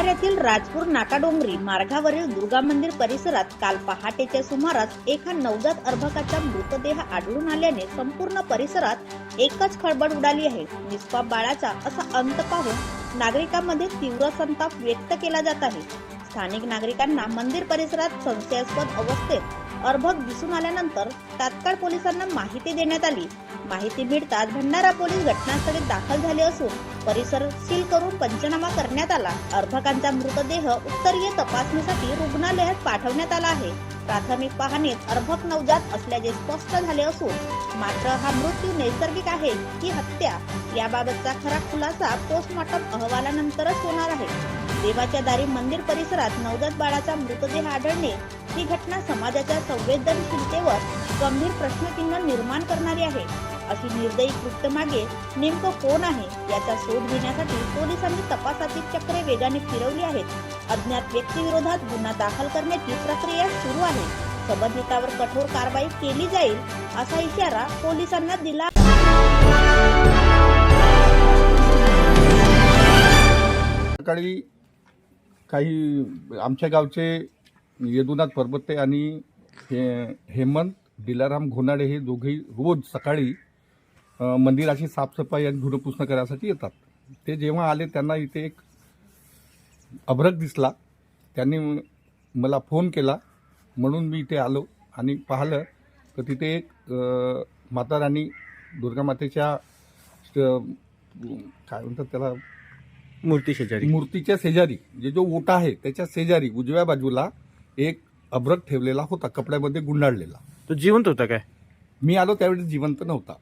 भंडाऱ्यातील राजपूर नाकाडोंगरी मार्गावरील दुर्गा मंदिर परिसरात काल पहाटेच्या सुमारास एका नवजात अर्भकाचा मृतदेह आढळून आल्याने संपूर्ण परिसरात एकच खळबळ उडाली आहे। निष्पाप बाळाचा असा अंत पाहून नागरिकांमध्ये तीव्र संताप व्यक्त केला जात आहे। स्थानिक नागरिकांना मंदिर परिसरात संशयास्पद अवस्थेत अर्भक दिसून आल्यानंतर तात्काळ पोलिसांना माहिती देण्यात आली। माहिती मिळताच भंडारा पोलीस घटनास्थळी दाखल झाले असून परिसर सील करून पंचनामा करण्यात आला। अर्भकांचा मृतदेह उत्तरीय तपासणीसाठी रुग्णालयात पाठवण्यात आला आहे। प्राथमिक पाहणीत अर्भक नवजात असल्याचे स्पष्ट झाले असून मात्र हा मृत्यू नैसर्गिक आहे की हत्या याबाबतचा खरा खुलासा पोस्टमॉर्टम अहवालानंतरच होणार आहे। देवाच्या दारी मंदिर परिसरात नवजात बाळाचा मृतदेह आढळणे ही घटना समाजाच्या संवेदनशीलतेवर गंभीर प्रश्नचिन्ह निर्माण करणारी आहे। अशी निर्दयी कृत्य मागे नेमकं कोण आहे याचा शोध घेण्यासाठी पोलिसांनी तपासाची चक्रे वेगाने फिरवली आहेत। अज्ञात व्यक्तीविरोधात गुन्हा दाखल करण्याची प्रक्रिया सुरू आहे। संबंधितांवर कठोर कारवाई केली जाईल असा इशारा पोलिसांना दिला। सकाळी काही आमच्या गावचे यदुनाथ परबते आणि हेमंत दिलाराम घोनाडे हे दोघेही रोज सकाळी मंदिराची साफसफाई आणि धुणं पुसणं करायसाठी येतात। ते जेव्हा आले त्यांना इथे एक अभ्रक दिसला। त्यांनी मला फोन केला म्हणून मी इथे आलो आणि पाहिलं तर तिथे एक माता राणी दुर्गा मातेच्या काय म्हणतात त्याला मूर्तीच्या शेजारी जो ओटा आहे त्याच्या शेजारी उजव्या बाजूला एक अभ्रक ठेवलेला होता, कपड्यामध्ये गुंडाळलेला। तो जिवंत होता काय? मी आलो त्यावेळी जिवंत नव्हता।